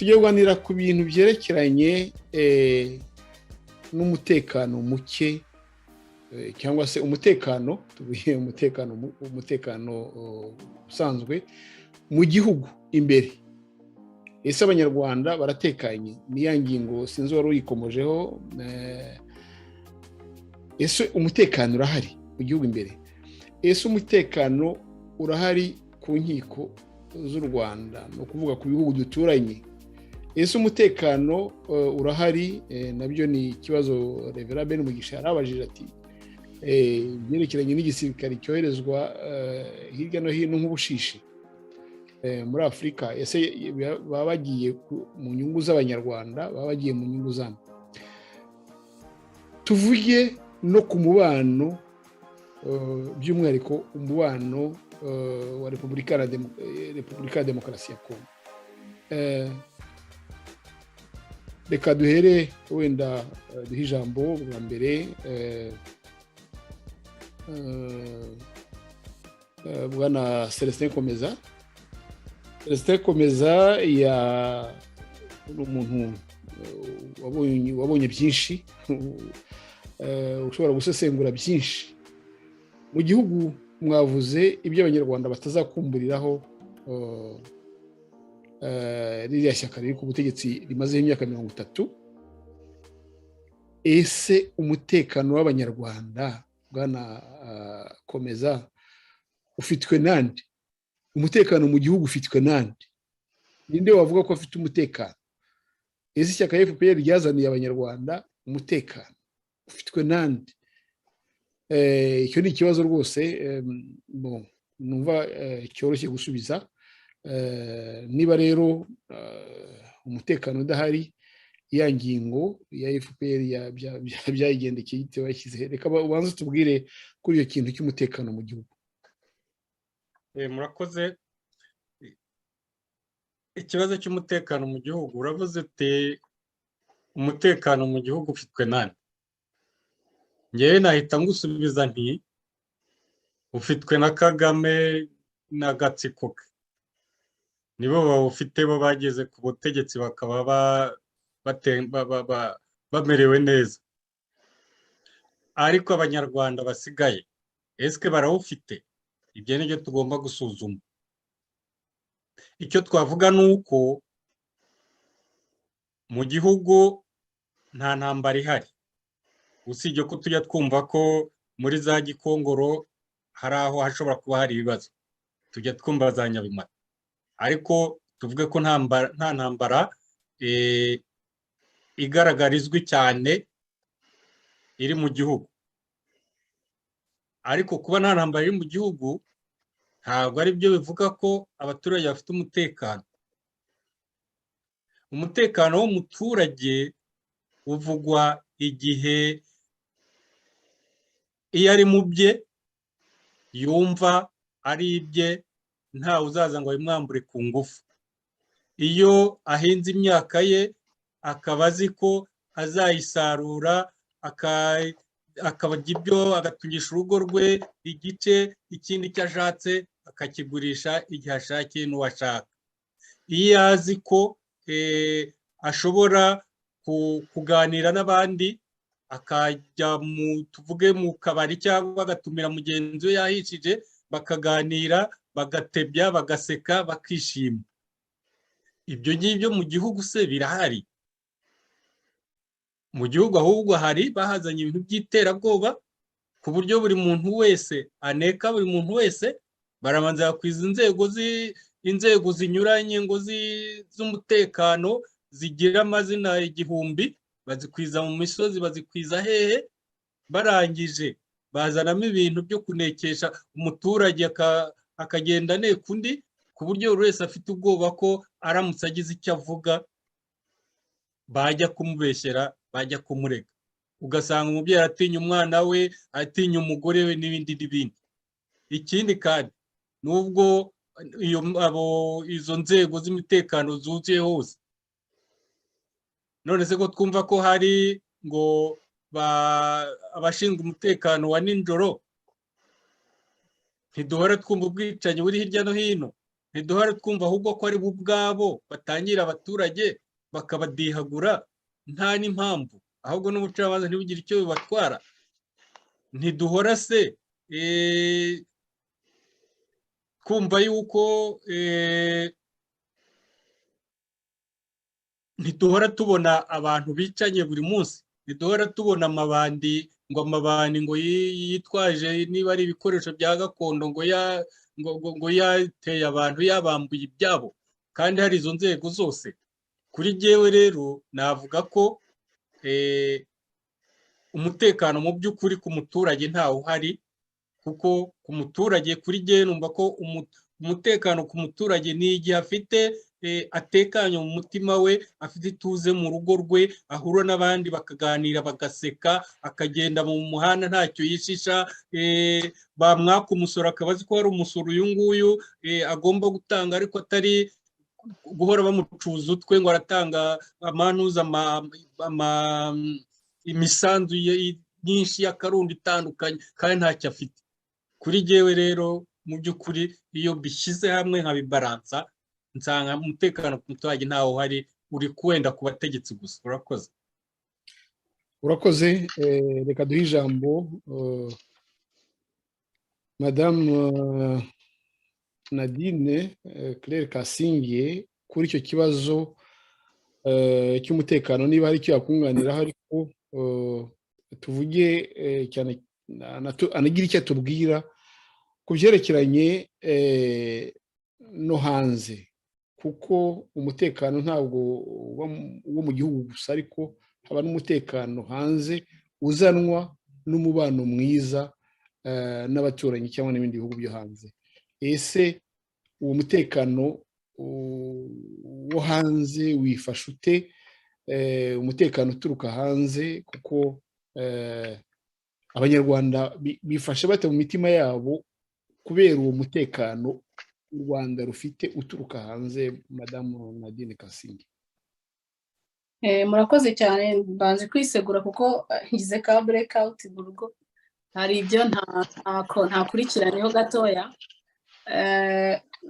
tugiye kuganira ku bintu byerekeranye n'umutekano muke cyangwa se umutekano tubiye umutekano usanzwe mu gihugu imbere. Ese abanyarwanda baratekanye? Ni ya ngingo sinzi wari uyikomojeho. Ese umutekano urahari mu gihugu imbere? Ese umutekano urahari ku nkiko z'u Rwanda, no kuvuga ku bihugu duturanye? Ese umutekano urahari? Nabyo ni ikibazo Reverend Ben Mugisha yarabajije ati byerekeranye n'igisirikare cyoherezwa hirya no hino nk'ubushishi muri Afurika. Ese baba bagiye mu nyungu z'abanyarwanda, baba bagiye mu nyungu zabo? Tuvuge no ku mubano, by'umwihariko umubano wa Repubulika ya Demokarasi ya Kongo. Reka duhere wenda duhe ijambo bwa mbere bwana Celestin Komeza. Celestin Komeza umuntu wabonye byinshi, ushobora gusesengura byinshi. Mu gihugu mwavuze ibyo abanyarwanda batazakumburiraho ririya shyaka riri ku butegetsi rimazeho imyaka 30. Ese umutekano w'abanyarwanda bwana Komeza ufitwe nande? Umutekano mu gihugu ufitwe nande? Ninde wavuga ko afite umutekano? Ese ishyaka FPR ryazaniye abanyarwanda umutekano ufitwe nande? Icyo ni ikibazo rwose numva cyoroshye gusubiza. Niba rero umutekano udahari, ya ngingo ya FPR byayigendekeye ite washyize? Reka ubanze tubwire kuri iyo kintu cy'umutekano mu gihugu. Murakoze. Ikibazo cy'umutekano mu gihugu, uravuze uti umutekano mu gihugu ufitwe nande? Ngewe nahita ngusubiza nti ufitwe na Kagame n'agatsiko ke. Nibo bawufite, bo bageze ku butegetsi bakaba bamerewe neza. Ariko abanyarwanda basigaye, eske barawufite? Ibyo nibyo tugomba gusuzuma. Icyo twavuga ni uko mu gihugu nta ntambara ihari, usibye ko tujya twumva ko muri za Gikongoro hari aho hashobora kuba hari ibibazo, tujya twumva za Nyabimata. Ariko tuvuge ko nta ntambara igaragarizwi cyane iri mu gihugu. Ariko kuba nta ntambara iri mu gihugu ntabwo ari byo bivuga ko abaturage bafite umutekano. Umutekano w'umuturage uvugwa igihe iyo ari mu bye, yumva ari ibye, ntawe uzaza ngo abimwambure ku ngufu. Iyo ahinze imyaka ye akaba azi ko azayisarura, akabajya ibyo, agatungisha urugo rwe igice, ikindi cyo ashatse akakigurisha igihe ashakiye n'uwashaka. Iyo azi ko ashobora kuganira n'abandi, akajya tuvuge mu kabari cyangwa agatumira mugenzi we yahishije, bakaganira, bagatebya, bagaseka, bakishima. Ibyo ngibyo mu gihugu se birahari? Mu gihugu ahubwo hari bahazanye ibintu by'iterabwoba ku buryo buri muntu wese aneka buri muntu wese. Barabanza bakwiza inzego zinyuranye ngo z'umutekano zigira amazina igihumbi, bazikwiza mu misozi, bazikwiza hehe. Barangije bazanamo ibintu byo kunekesha umuturage, akagenda aneka undi, ku buryo buri wese afite ubwoba ko aramutse agize icyo avuga bajya kumubeshyera, bajya kumurega. Ugasanga umubyeyi atinya umwana we, atinya umugore we, n'ibindi n'ibindi. Ikindi kandi nubwo izo nzego z'imitekano zuzuye hose, none se ko twumva ko hari ngo abashinzwe umutekano wa nijoro, ntiduhora twumva ubwicanyi buri hirya no hino. ntiduhora twumva ahubwo ko ari bo ubwabo batangira abaturage bakabadihagura nta n'impamvu, ahubwo n'ubucamanza ntibugire icyo bibatwara. Ntiduhora se kumva yuko ntiduhora tubona abantu bicanye buri munsi, ntiduhora tubona amabandi ngo yitwaje niba ari ibikoresho bya gakondo ngo yateye abantu yabambuye ibyabo, kandi hari izo nzego zose. Kuri jyewe rero navuga ko umutekano mu by'ukuri ku muturage ntawe uhari, kuko ku muturage kuri jyewe numva ko umutekano ku muturage ni igihe afite atekanye mu mutima we, afite ituze mu rugo rwe, ahura n'abandi bakaganira bagaseka, akagenda mu muhanda ntacyo yishisha, bamwaka umusoro akaba azi ko hari umusoro uyu nguyu agomba gutanga, ariko atari guhora bamucuza utwe ngo aratanga amanuza imisanzu myinshi y'akarundi itandukanye kandi ntacyo afite. Kuri jyewe rero mu by'ukuri iyo bishyize hamwe nkabibaransa, nsanga umutekano ku muturage ntawo uhari, uri kwenda ku bategetsi gusa. Urakoze. Reka duhe ijambo Madame Nadine Claire Kasinge kuri icyo kibazo cy'umutekano, niba hari icyo yakunganiraho, ariko tuvuge cyane anagira icyo atubwira ku byerekeranye no hanze, kuko umutekano ntabwo wo mu gihugu gusa, ariko haba n'umutekano hanze uzanwa n'umubano mwiza n'abaturanyi cyangwa n'ibindi bihugu byo hanze. Ese uwo mutekano wo hanze wifasha ute? Umutekano uturuka hanze, kuko abanyarwanda bifashe bate mu mitima yabo kubera uwo mutekano u Rwanda rufite uturuka hanze? Madamu Nadine Kasinge. Murakoze cyane, mbanze kwisegura kuko ngize ka breakout mu rugo, hari ibyo ntakurikiraniyeho gatoya.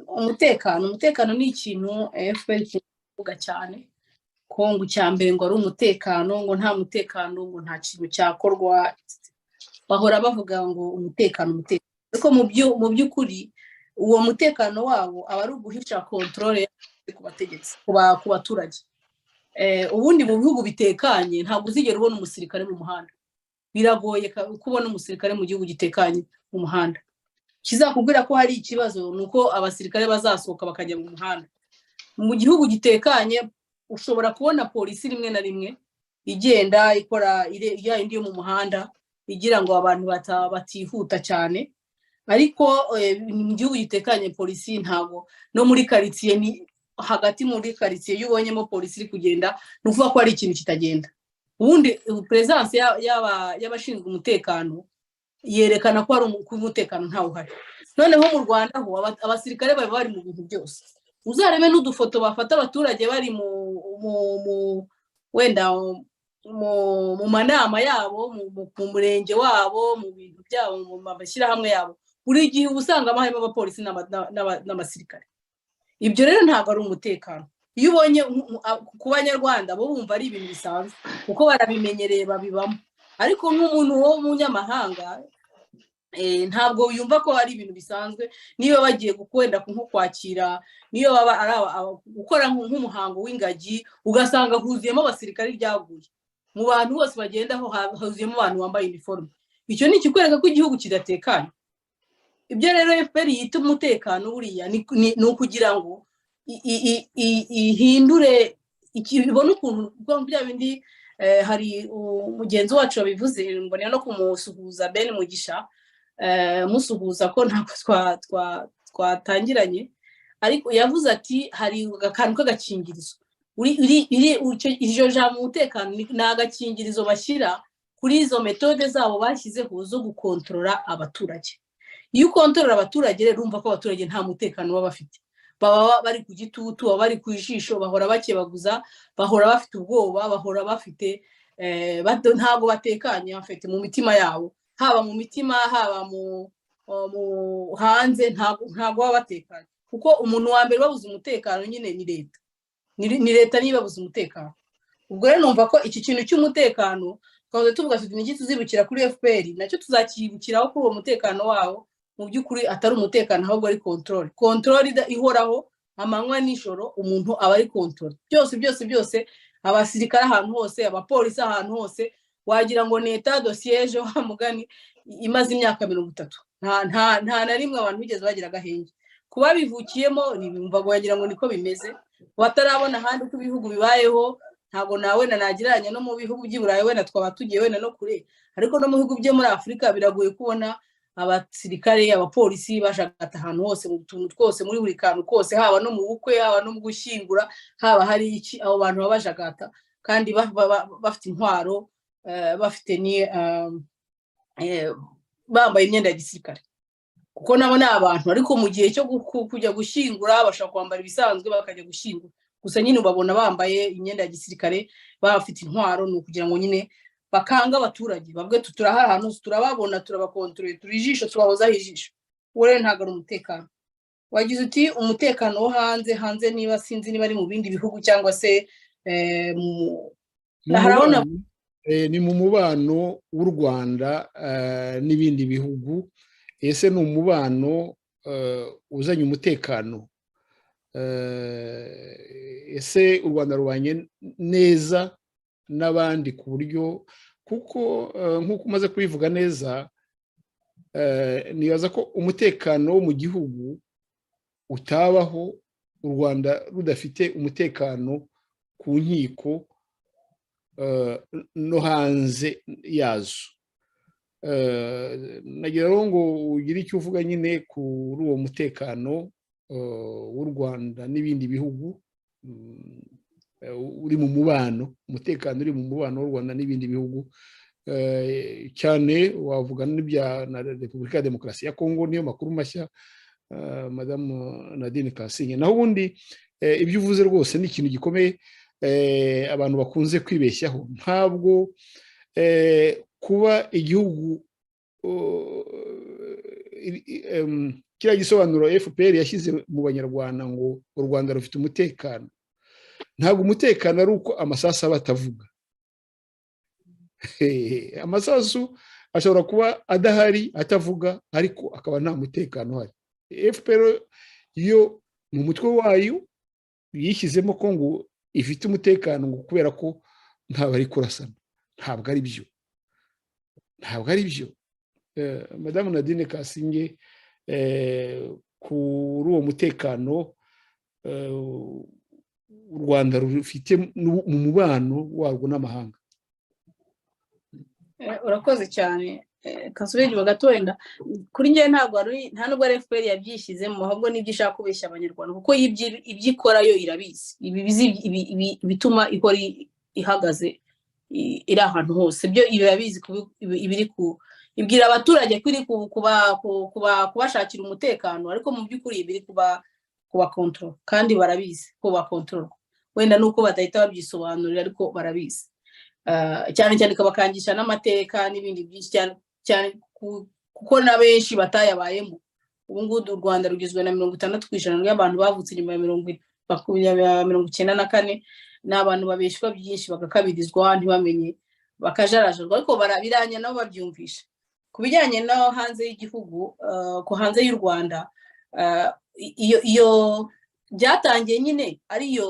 Umutekano ni ikintu FPR kivuga cyane, ko ngo cyambere ngo ari umutekano, ngo nta mutekano ngo nta kintu cyakorwa, bahora bavuga ngo umutekano, ariko mu by'ukuri uwo mutekano wabo aba ari uguhisha controle ku bategetsi, ku baturage. Ubundi mu bihugu bitekanye ntabwo uzigera ubona umusirikare mu muhanda, biragoye kubona umusirikare mu gihugu gitekanye mu muhanda. Kizakubwira ko hari ikibazo nuko abasirikare bazasohoka bakajya mu muhanda. Mu gihugu gitekanye ushobora kubona polisi rimwe na rimwe igenda ikora indi yo mu muhanda igira ngo abantu batihuta cyane, ariko mu gihugu gitekanye polisi ntabwo, no muri quartier ni hagati muri quartier yubonyemo polisi iri kugenda, nuvuga ko ari ikintu kitagenda. Ubundi presence y'abashinzwe umutekano yerekana ko hari umutekano ntawo uhari. Noneho mu Rwanda ho abasirikare bari mu bintu byose. Uzarebe n'udufoto bafata abaturage bari wenda mu manama yabo, mu murenge wabo, mu bintu byabo, mu mashyirahamwe yabo, buri gihe usanga harimo abapolisi n'abasirikare. Ibyo rero ntabwo ari umutekano. Iyo ubonye ku banyarwanda bo bumva ari ibintu bisanzwe kuko barabimenyereye babibamo, ariko nk'umuntu wo mu nyamahanga ntabwo yumva ko ari ibintu bisanzwe. Niyo bagiye gukwenda nko kwakira, niyo baba gukora nk'umuhango w'ingagi, ugasanga huzuyemo abasirikare ryaguye, mu bantu bose bagendaho huzuyemo abantu bambaye uniforme. Icyo ni ikikwereka ko igihugu kidatekanye. Ibyo rero FPR yita umutekano buriya ni ukugira ngo ihindure ibone ukuntu bya bindi. Hari umugenzi wacu wabivuze, mbonera no kumusuhuza Ben Mugisha, musuhuza ko ntabwo twatangiranye, ariko yavuze ati hari akantu k'agakingirizo. Iryo jambo umutekano ni agakingirizo bashyira kuri izo metode zabo bashyizeho zo gukontorora abaturage. Iyo ukontorora abaturage rero urumva ko abaturage nta mutekano baba bafite, baba bari ku gitutu, baba bari ku ijisho, bahora bakebaguza, bahora bafite ubwoba, bahora bafite ntabwo batekanye bafite mu mitima yabo, haba mu mitima haba mu hanze, ntabwo baba batekanye. kuko umuntu wa mbere babuze umutekano nyine ni leta, ni leta niyo babuze umutekano. Ubwo rero numva ko iki kintu cy'umutekano twavuze tuvuga tuti niki tuzibukira kuri FPR nacyo tuzakibukiraho kuri uwo mutekano wawo mu by'ukuri atari umutekano ahubwo ari control ihoraho amanywa nijoro umuntu aba ari control byose abasirikare ahantu hose abapolisi ahantu hose wagira ngo neta dosiyeje wa mugani imaze imyaka 30 nta na rimwe abantu bigeze bagira agahenge kuba bivukiyemo nibumva ngo yagira ngo niko bimeze watarabona handi uko ibihugu bibayeho ntago nawe nanagiranye no mu bihugu by'Iburayi wenda twaba tugiye wenda no kure ariko no mu bihugu byo muri Afrika biragoye kubona abasirikare abapolisi bashagata ahantu hose mu tuntu twose muri buri kantu kose haba no mu bukwe haba no mu gushyingura haba hari iki abo bantu babashagata kandi bafite intwaro bafite ni bambaye imyenda ya gisirikare kuko nabo ni abantu ariko mu gihe cyo kujya gushyingura bashaka kwambara ibisanzwe bakajya gushyingura gusa nyine ubabona bambaye imyenda ya gisirikare bafite intwaro no kugira ngo nyine bakanga abaturage babwe tuturaha ahantu turababona turabakontrole turijisho tubahoza hijisho ure ntago ari umutekano wagize uti umutekano wo hanze niba sinzi niba ari mu bindi bihugu cyangwa se harabona ni mu mubano w'u Rwanda n'ibindi bihugu ese ni umubano uzanye umutekano ese u Rwanda rubanye neza n'abandi ku buryo kuko nk'uko umaze kubivuga neza nibaza ko umutekano wo mu gihugu utabaho u Rwanda rudafite umutekano ku nkiko no hanze yazo nagira ngo ugire icyo uvuga nyine kuri uwo mutekano w'u Rwanda n'ibindi bihugu uri mu mubano umutekano uri mu mubano w'u Rwanda n'ibindi bihugu cyane wavuga n'ibya na Repubulika ya Demokarasi ya Kongo niyo makuru mashya Madame Nadine Kasinge naho ubundi ibyo uvuze rwose ni ikintu gikomeye abantu bakunze kwibeshyaho ntabwo kuba igihugu kiriya gisobanuro FPR yashyize mu banyarwanda ngo u Rwanda rufite umutekano ntabwo umutekano ari uko amasasu aba atavuga amasasu ashobora kuba adahari atavuga ariko akaba nta mutekano uhari FPR yo mu mutwe wayo yishyizemo ko ngo ifite umutekano ngo kubera ko ntabwo ari kurasana ntabwo ari byo Madame Nadine Kasinge kuri uwo mutekano u Rwanda rufite mu mubano warwo n'amahanga urakoze cyane kasubije bagatoenda kuri ngiye ntabwo nta nubwo FPR yabyishyizemo ahubwo nibyo ishaka kubeshya abanyarwanda kuko ibyikora yo irabizi ibi bituma ihora ihagaze iri ahantu hose byo irabizi ibiri ku ibwira abaturage kuri kubashakira umutekano ariko mu by'ukuri ibiri kuba control kandi barabizi kuba control wenda nuko badahita babyisobanurira ariko barabizi cyane kabakangisha n'amateka n'ibindi byinshi cyane kuko na benshi batayabayemo ubu ngubu u Rwanda rugizwe na 60% y'abantu bavutse nyuma ya 1994 n'abantu babeshwa byinshi bagakabirizwa ntibamenye bakajarajurwa ariko barabiranya nabo babyumvisha kubijyanye no hanze y'igihugu ko hanze y'u Rwanda iyo byatangiye nyine ari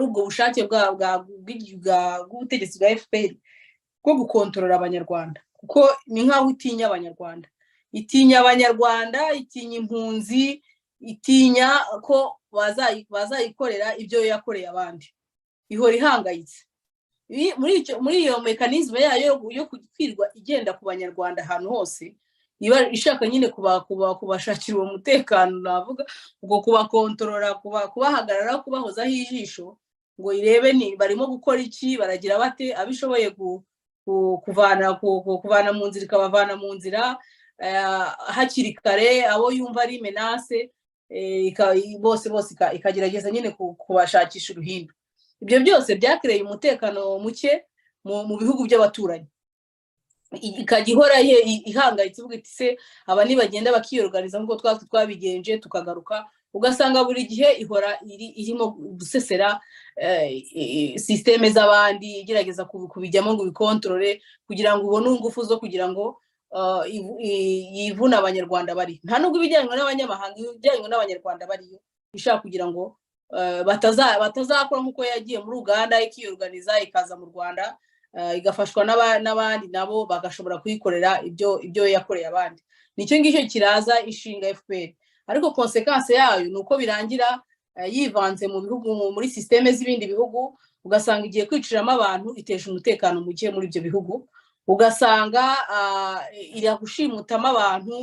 ubwo bushake bw'ubutegetsi bwa FPR bwo gukontorora abanyarwanda kuko ni nkaho itinya abanyarwanda itinya impunzi itinya ko bazayikorera ibyo yakoreye abandi ihora ihangayitse muri iyo mekanizme yayo yo kwirwa igenda ku banyarwanda ahantu hose iba ishaka nyine kubashakira uwo mutekano navuga ubwo kubakontorora kubahagarara kubahozaho ijisho ngo irebe ni barimo gukora iki baragira bate abishoboye kuvana mu nzira ikabavana mu nzira hakiri kare abo yumva ari menace bose ikagerageza nyine kubashakisha uruhindu ibyo byose byakereye umutekano muke mu bihugu by'abaturanyi ikajya ihora ihangayitse uvuga iti se aba nibagenda bakiyorganiza nk'uko twabigenje tukagaruka ugasanga buri gihe ihora irimo gusesera systeme z'abandi igerageza kubijyamo ngo bikontrole kugira ngo ubone ingufu zo kugira ngo yivuna abanyarwanda bari nta nubwo ibijyanye n'abanyamahanga ibijyanye n'abanyarwanda bariyo ishaka kugira ngo batazakora nk'uko yagiye muri Uganda ikiyorganiza ikaza mu Rwanda igafashwa n'abandi nabo bagashobora kuyikorera ibyo yakoreye abandi nicyo ngicyo kiraza ishinga FPR ariko konsekanse yayo nuko birangira yivanze mu bihugu muri systeme z'ibindi bihugu ugasanga igiye kwiciramo abantu itesha umutekano muke muri ibyo bihugu ugasanga iriya gushimutamo abantu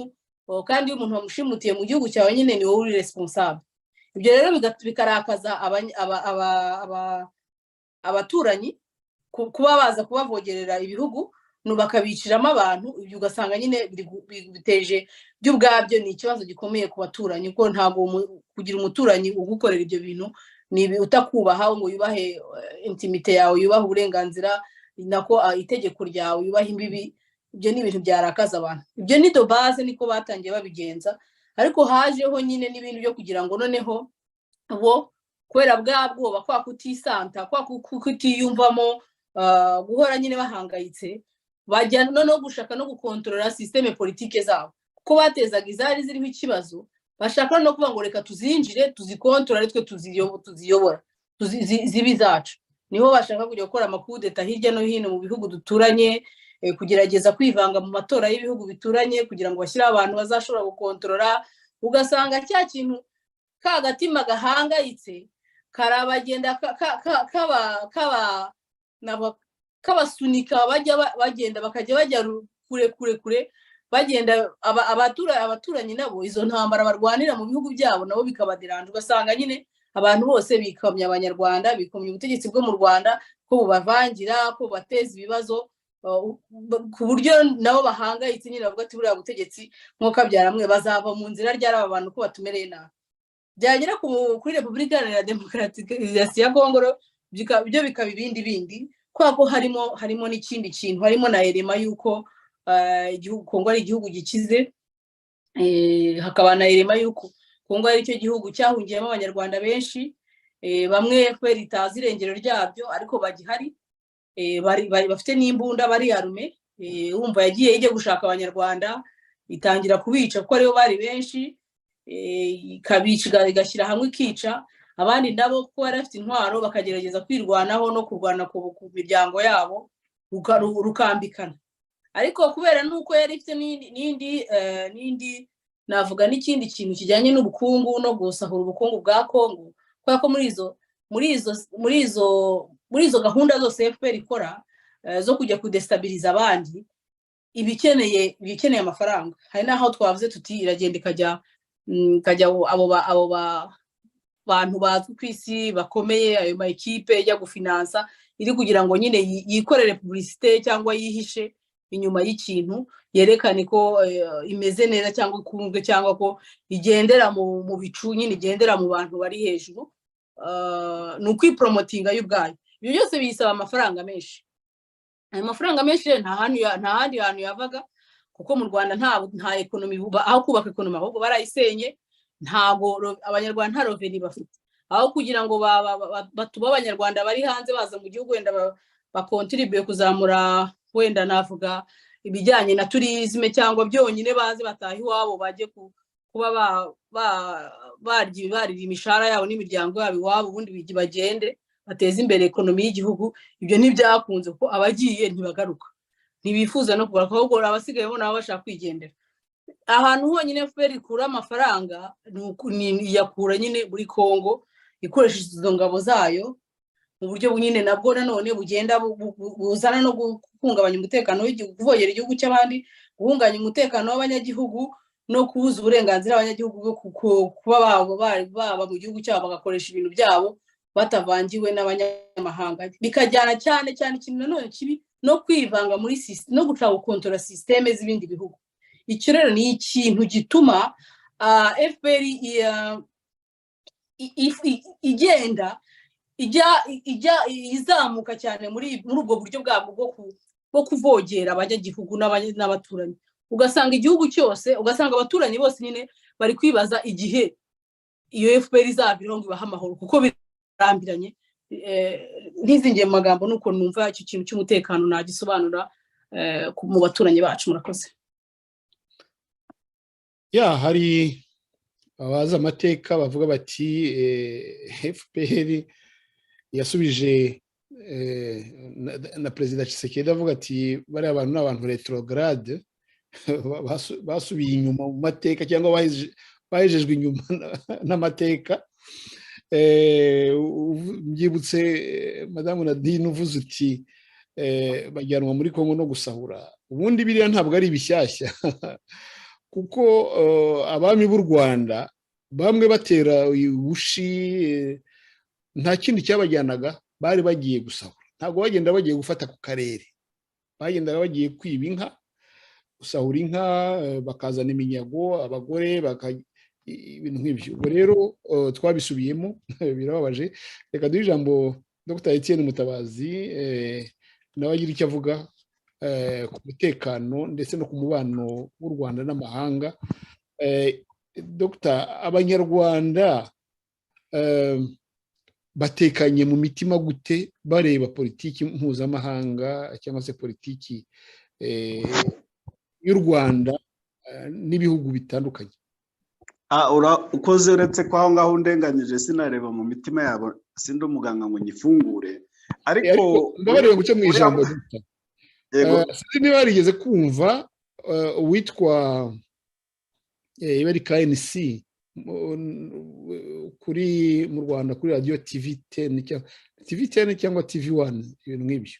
kandi umuntu wamushimutiye mu gihugu cyawe nyine ni wowe uri responsable ibyo rero bikarakaza abaturanyi kuba baza kubavogerera ibihugu bakabiciramo abantu ibyo ugasanga nyine biteje by'ubwabyo ni ikibazo gikomeye ku baturanyi kuko ntabwo kugira umuturanyi ugukorera ibyo bintu ni utakubaha ngo yubahe intimite yawe yubahe uburenganzira nako itegeko ryawe yubahe imbibi ibyo ni ibintu byarakaza abantu ibyo ni do base niko batangiye babigenza ariko hajeho nyine n'ibintu byo kugira ngo noneho bo kwera bwabwoba kwa kutisanta kwa kutiyumvamo guhora nyine bahangayitse bajya noneho gushaka no gukontorora systeme politike zabo kuko batezaga izari ziriho ikibazo bashaka no kuvuga ngo reka tuzinjire tuzikontorora twe tuziyobora zibi zacu niho bashaka kujya gukora amakudeta hirya no hino mu bihugu duturanye kugerageza kwivanga mu matora y'ibihugu bituranye kugira ngo bashyire abantu bazashobora gukontorora ugasanga cya kintu kagatima gahangayitse karabagenda kabasunika bagenda bakajya bajya kure bagenda abaturanyi nabo izo ntambara barwanira mu bihugu byabo nabo bikabadiranja ugasanga nyine abantu bose bikamya abanyarwanda bikomye ubutegetsi bwo mu Rwanda ko bubavangira ko bateza ibibazo ku buryo nabo bahangayitse nyine bavuga ati buriya butegetsi nk'uko abyaramwe bazava mu nzira ry'aba bantu ko batumereye nabi byagera kuri Repubulika Iharanira Demokarasi ya Kongo byo bikaba ibindi kubera ko harimo n'ikindi kintu harimo na elema y'uko igihugu Kongo ari igihugu gikize hakaba na elema y'uko Kongo ari cyo gihugu cyahungiyemo abanyarwanda benshi bamwe FPR itazi irengero ryabyo ariko bagihari bafite n'imbunda bari arume wumva yagiye ijye gushaka abanyarwanda itangira kubica kuko aribo bari benshi ikabica igashyira hamwe ikica abandi nabo ko bari bafite intwaro bakagerageza kwirwanaho no kurwana ku miryango yabo rukambikana ariko kubera nuko yari ifite n'indi navuga n'ikindi kintu kijyanye n'ubukungu no gusahura ubukungu bwa Kongo kubera ko muri izo gahunda zose FPR ikora zo kujya kudestabiliza abandi ibikeneye amafaranga hari naho twavuze tuti iragenda ikajya abo bantu bazwi ku isi bakomeye ayo ma equipe ijya gufinansa iri kugira ngo nyine yikorere publicité cyangwa yihishe inyuma y'ikintu yerekane ko imeze neza cyangwa kumwe cyangwa ko igendera mu bicu nyine igendera mu bantu bari hejuru no kwipromotinga y'ubwayo ibyo byose bisaba amafaranga menshi ayo mafaranga menshi nta handi hantu yavaga kuko mu Rwanda nta economy aho kubaka economy ahubwo barayisenye ntago abanyarwanda nta revenue bafite aho kugira ngo batuba abanyarwanda bari hanze baza mu gihugu wenda bakontribuye kuzamura wenda navuga ibijyanye na tourisme cyangwa byonyine baze bataha iwabo baje kuba barira imishahara yabo n'imiryango yabo iwabo ubundi bagende bateza imbere economy y'igihugu ibyo ntibyakunze kuko abagiye ntibagaruka ntibifuza no kugaruka ahubwo abasigaye bo nabo bashaka kwigendera ahantu honyine FPR ikura amafaranga yakura nyine muri Kongo ikoresheje izo ngabo zayo mu buryo nyine nabwo nanone bugenda buzana no guhungabanya umutekano w'igihugu kuvogera igihugu cy'abandi guhunganya umutekano w'abanyagihugu no kubuza uburenganzira abanyagihugu bwo kuba baba mu gihugu cyabo bagakoresha ibintu byabo batavangiwe n'abanyamahanga bikajyana cyane ikintu nanone kibi no kwivanga muri no gushaka gukontorora systeme z'ibindi bihugu icyo rero ni ikintu gituma FPR igenda ijya izamuka cyane muri ubwo buryo bwabo bwo kuvogera abanyagihugu n'abaturanyi ugasanga igihugu cyose ugasanga abaturanyi bose nyine bari kwibaza igihe iyo FPR izabiraho ngo ibaha amahoro kuko birambiranye. Ntizingiye mu magambo nuko numva icyo kintu cy'umutekano nagisobanura mu baturanyi bacu. Murakoze. Hari abazi amateka bavuga bati FPR yasubije na perezida Tshisekedi avuga ati bariya abantu ni abantu retrograde basubiye inyuma mu mateka cyangwa bahejejwe inyuma n'amateka. Byibutse madamu Nadine uvuze uti bajyanwa muri Kongo no gusahura. Ubundi biriya ntabwo ari bishyashya kuko abami b'u Rwanda bamwe batera ubushi nta kindi cyabajyanaga, bari bagiye gusahura. Ntabwo bagenda bagiye gufata ku karere, bagendaga bagiye kwiba inka, gusahura inka, bakazana iminyago, abagore ibintu nk'ibyo. Ubwo rero twabisubiyemo birababaje. Reka duhe ijambo Dr. Etienne Mutabazi nawe agira icyo avuga ku mutekano ndetse no ku mubano w'u Rwanda n'amahanga. Dr. Abanyarwanda batekanye mu mitima gute bareba politiki mpuzamahanga cyangwa se politiki y'u Rwanda n'ibihugu bitandukanye? Ukoze uretse ko aho ngaho undenganyije sinareba mu mitima yabo, sindi umuganga ngo nyifungure, ariko ndabareba guca mu ijambo. Sinzi niba warigeze kumva uwitwa ibari KNC mu Rwanda kuri radio TV10 cyangwa TV1 ibintu nk'ibyo.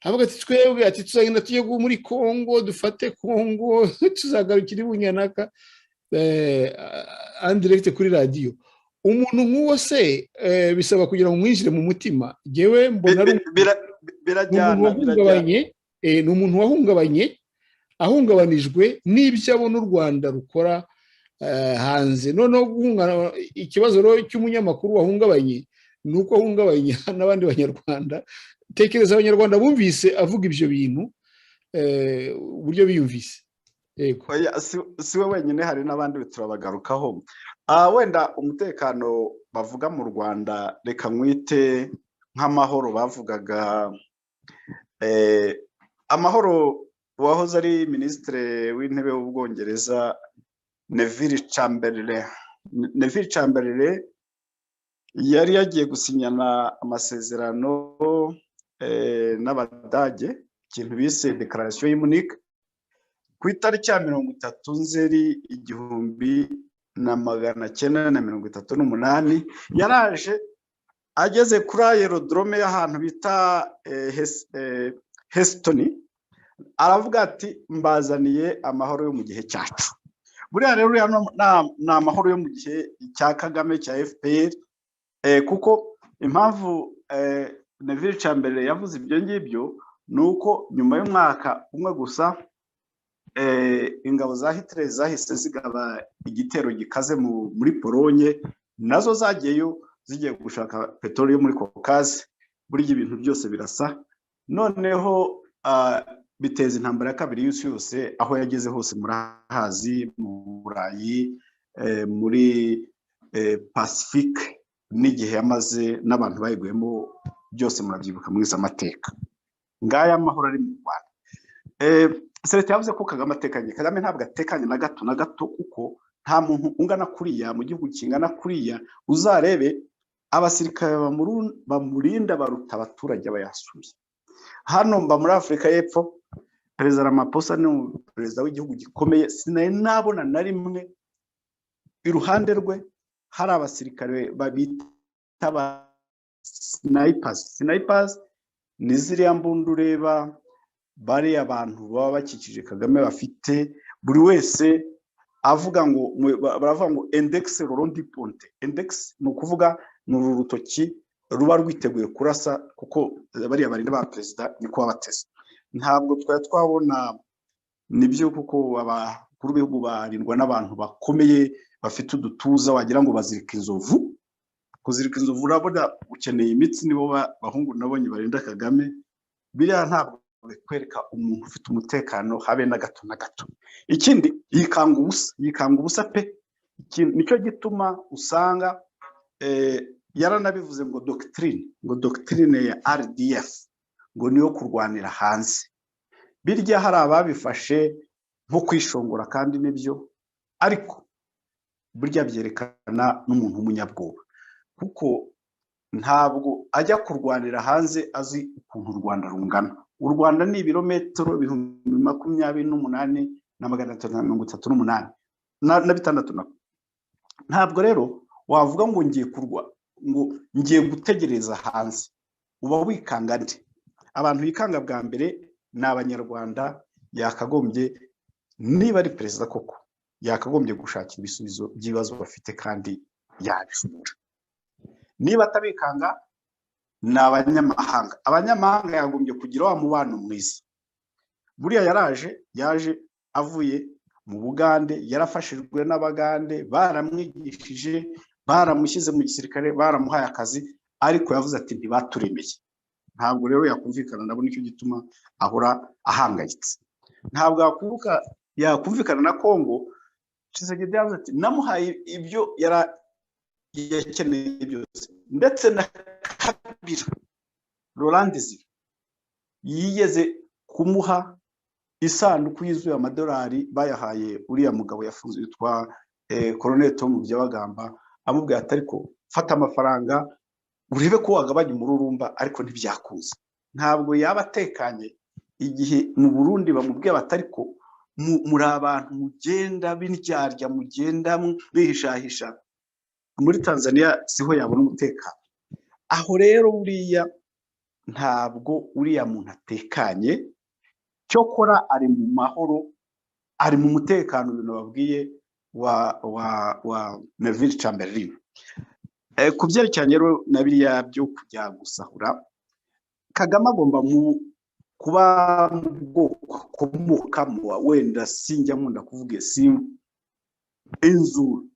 Havuga ati twebwe ati tuzagenda tujye muri Kongo, dufate Kongo, tuzagarukira Bunyanaka direct kuri radio. Umuntu nk'uwo se bisaba kugira ngo mwinjire mu mutima. Jewe mbona birajyana ni umuntu wahungabanye, ahungabanijwe n'ibyo abona u Rwanda rukora hanze. Noneho ikibazo cy'umunyamakuru wahungabanye ni uko ahungabanye n'abandi banyarwanda. Tekereza abanyarwanda bumvise avuga ibyo bintu uburyo biyumvise. Si we wenyine, hari n'abandi turabagarukaho. Wenda umutekano bavuga mu Rwanda reka mwite nk'amahoro bavugaga. Amahoro wahoze ari minisitiri w'intebe w'Ubwongereza Neville Chamberlain yari yagiye gusinyana amasezerano n'Abadage, ikintu bise Declaration y'Munich, ku itariki ya 30 Nzeri 1938. Yaraje ageze kuri aerodrome y'ahantu bita Heston, aravuga ati mbazaniye amahoro yo mu gihe cyacu. Buriya rero ni amahoro yo mu gihe cya Kagame, cya FPR, kuko impamvu Neville Chamberlain yavuze ibyo ngibyo ni uko nyuma y'umwaka umwe gusa ingabo za Hitler zahise zigaba igitero gikaze muri Polonye, nazo zagiyeyo zigiye gushaka peteroli yo muri Caucase. Buri ibintu byose birasa. Noneho biteza intambara ya kabiri y'isi yose, aho yageze hose murahazi, mu Burayi, muri Pacifique, n'igihe yamaze n'abantu bayiguyemo byose murabyibuka mwiza amateka. Ngaya amahoro ari mu Rwanda. Serete yavuze ko Kagame atekanye. Kagame ntabwo atekanye na gato, kuko nta muntu ungana kuriya mu gihugu kingana kuriya. Uzarebe abasirikare bamurinda baruta abaturage bayasuye. Hano mba muri Afurika y'Epfo, Perezida Ramaphosa ni perezida w'igihugu gikomeye. Sinari nabona na rimwe iruhande rwe hari abasirikare babita snipers ni ziriya mbundu ureba bari abantu baba bakikije Kagame bafite, buri wese avuga ngo baravuga ngo index rondi ponte. Index ni ukuvuga ni urutoki ruba rwiteguye kurasa, kuko bariya barinda ba perezida niko babateze. Ntabwo twabona nibyo, kuko abakuru b'ibihugu barindwa n'abantu bakomeye bafite udutuza wagira ngo bazirika inzovu. Kuzirika inzovu urabona ukeneye imitsi. Nibo bahungu nabonye barinda Kagame. Biriya ntabwo bikwereka umuntu ufite umutekano habe na gato. Ikindi yikanga ubusa pe. nicyo gituma usanga yaranabivuze ngo doctrine ya RDF ngo niyo kurwanira hanze. Birya hari ababifashe nko kwishongora kandi nibyo, ariko burya byerekana n'umuntu w'umunyabwoba, kuko ntabwo ajya kurwanira hanze azi ukuntu u Rwanda rungana. U Rwanda ni ibirometero 28,338 na bitandatu. Ntabwo rero wavuga ngo ngiye gutegereza hanze, uba wikanga nde? Abantu bikanga bwa mbere ni abanyarwanda. Yakagombye, niba ari perezida koko, yakagombye gushakira ibisubizo by'ibibazo bafite kandi yabishobora. Niba atabikanga ni abanyamahanga. Abanyamahanga yagombye kugira wa mubano mwiza. Buriya yaje avuye mu Bugande, yarafashijwe n'Abagande, baramwigishije, baramushyize mu gisirikare, baramuhaye akazi, ariko yavuze ati ntibaturemeye. Ntabwo rero yakumvikana nabo, nicyo gituma ahora ahangayitse. Ntabwo yakumvikana na Kongo. Tshisekedi yavuze ati namuhaye ibyo yakeneye byose, ndetse na Kabila Laurent yigeze kumuha isanduku yuzuye amadolari bayahaye uriya mugabo yafunze yitwa Colonel Tom Byabagamba, amubwira ati ariko fata amafaranga urebe ko wagabanya umururumba, ariko ntibyakuze. Ntabwo yaba atekanye igihe mu Burundi bamubwiye bati ariko muri abantu mugenda b'indyarya, mugenda bihishahisha. Muri Tanzania siho yabona umutekano. Aho rero buriya ntabwo uriya muntu atekanye, cyokora ari mu mahoro, ari mu mutekano. Ibintu babwiye wa Neville Chamberlain ku byerekeranye rero na biriya byo kujya gusahura, Kagame agomba kuba mu bwoko komokamo, wenda sinjya nkunda kuvuga inzu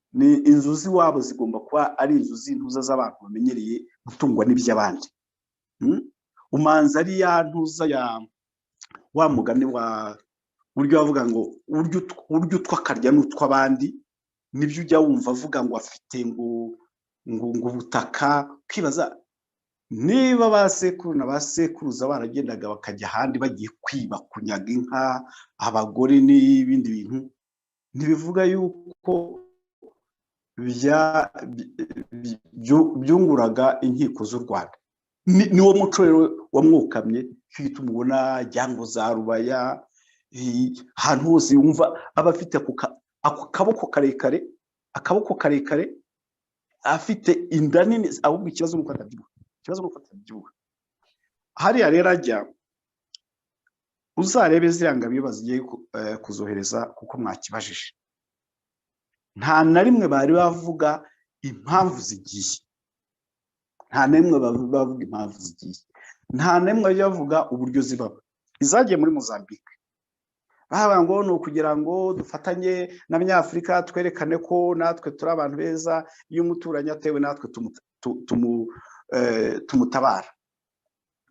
z'iwabo zigomba kuba ari inzu z'intuza z'abantu bamenyereye gutungwa n'iby'abandi. Umanza ari ya ntuza ya wa mugani wa buryo bavuga ngo uryo twakarya n'utw'abandi, nibyo ujya wumva avuga ngo afite ngo ubutaka. Kwibaza niba basekuru na basekuruza baragendaga bakajya ahandi bagiye kwiba, kunyaga inka, abagore n'ibindi bintu, ntibivuga yuko byunguraga inkiko z'u Rwanda. Niwo muco rero wamwokamye, cyitwa umubona jyango za Rubaya, ahantu hose yumva abafite akaboko karekare, afite inda nini, ahubwo ikibazo nuko atabyibuha. Hariya rero ajya, uzarebe ziranga bibazo zigiye kuzohereza, kuko mwakibajije nta na rimwe bari bavuga impamvu zigiye, nta na rimwe bavuga impamvu zigiye, nta na rimwe bavuga uburyo zibaba. Izagiye muri Mozambique bavuga ngo ni ukugira ngo dufatanye n'Abanyafurika, twerekane ko natwe turi abantu beza, iyo umuturanyi atewe natwe tumutabara.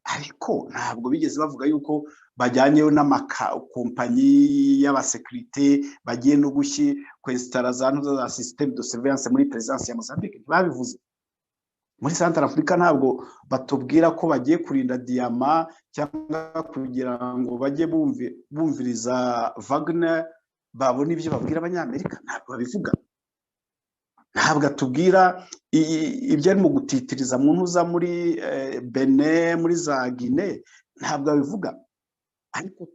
Ariko ntabwo bigeze bavuga yuko bajyanyeyo n'amakompanyi y'abasekirite bagiye no kwesitara za système de surveillance muri presidence ya Mozambique. Babivuze muri Central Africa, ntabwo batubwira ko bagiye kurinda diyama cyangwa kugira ngo bajye bumviriza Wagner babona ibyo babwira Abanyamerika. Ntabwo babivuga. Ntabwo atubwira ibyo arimo gutitiriza mu ntuza muri Benin, muri za Guinée, ntabwo babivuga. Ariko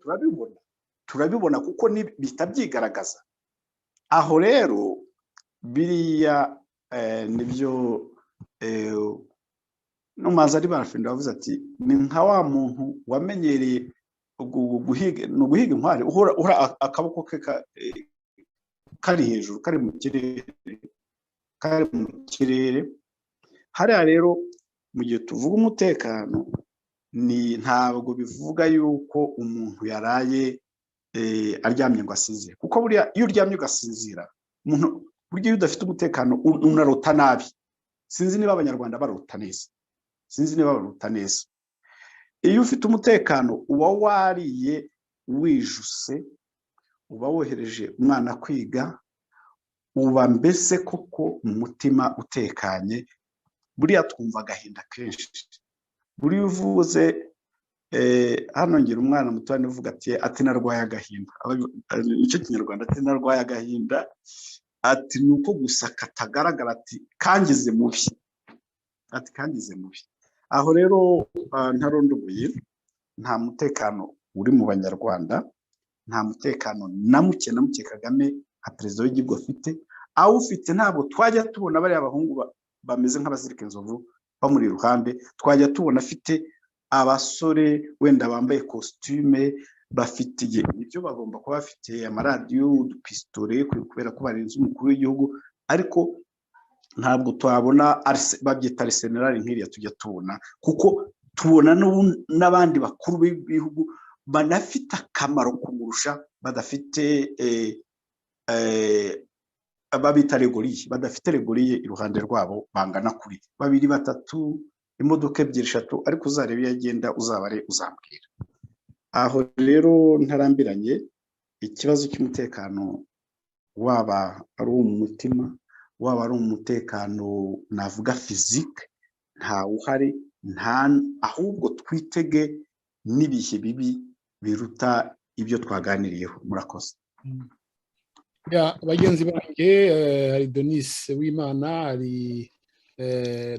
turabibona kuko bihita byigaragaza. Aho rero biriya nibyo n'umaze ari barafenda bavuze ati ni nka wa muntu wamenyereye guhiga inkware, uhora akaboko ke kari hejuru, kari mu kirere. Hariya rero mu gihe tuvuga umutekano, ntabwo bivuga yuko umuntu yaraye aryamye ngo asinzire, kuko buriya iyo uryamye ugasinzira, umuntu burya iyo udafite umutekano unarota nabi. Sinzi niba Abanyarwanda barota neza, iyo ufite umutekano uba wariye wijuse, uba wohereje umwana kwiga, uba mbese koko mu mutima utekanye. Buriya twumva agahinda kenshi, buriya uvuze hano ngira umwana muto uvuga ati narwaye agahinda, nicyo kinyarwanda, ati narwaye agahinda, ati ni uko gusa katagaragara, ati kangize mubi, ati kangize mubi. Aho rero ntarondogoye, nta mutekano uri mu banyarwanda, nta mutekano na muke Kagame nka perezida w'igihugu afite. Awufite ntabwo twajya tubona bariya abahungu bameze nk'abazirika inzovu bamuri iruhande, twajya tubona afite abasore wenda bambaye costume, bafitiye ibyo bagomba kuba bafite amaradiyo, udupistole, kubera ko barenze umukuru w'igihugu, ariko ntabwo twabona babyita arsenal nk'iriya tujya tubona, kuko tubona n'abandi bakuru b'ibihugu banafite akamaro kumurusha, badafite babita regoriye, badafite regoriye iruhande rwabo, bangana kuri 2 3 imodoka 2 3, ariko uzareba iyo agenda uzabare uzambwira. Aho rero ntarambiranye, ikibazo cy'umutekano waba ari umutima, waba ari umutekano navuga physique, nta uhari, ahubwo twitege n'ibihe bibi biruta ibyo twaganiriyeho. Murakoze. Abagenzi banjye, hari Denis Wimana, hari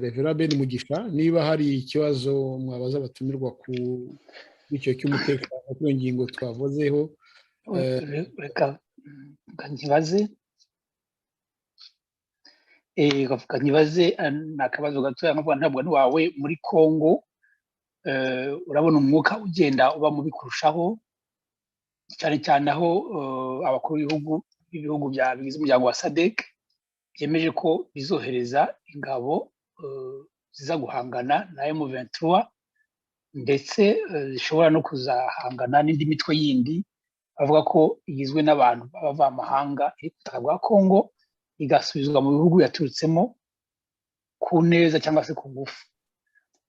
Reverend Ben Mugisha, niba hari ikibazo mwabaza batumirwa ku icyo cy'umutekano ku ngingo twavuzeho, reka nkibaze nakabazo gatoya nkavuga ntabwo wawe muri Kongo, urabona umwuka ugenda uba mubi kurushaho, cyane cyane aho abakuru b'ibihugu bigize umuryango wa SADC byemeje ko bizohereza ingabo ziza guhangana na M23, ndetse zishobora no kuzahangana n'indi mitwe yindi bavuga ko igizwe n'abantu b'abavamahanga iri ku butaka bwa Kongo, igasubizwa mu bihugu yaturutsemo ku neza cyangwa se ku ngufu.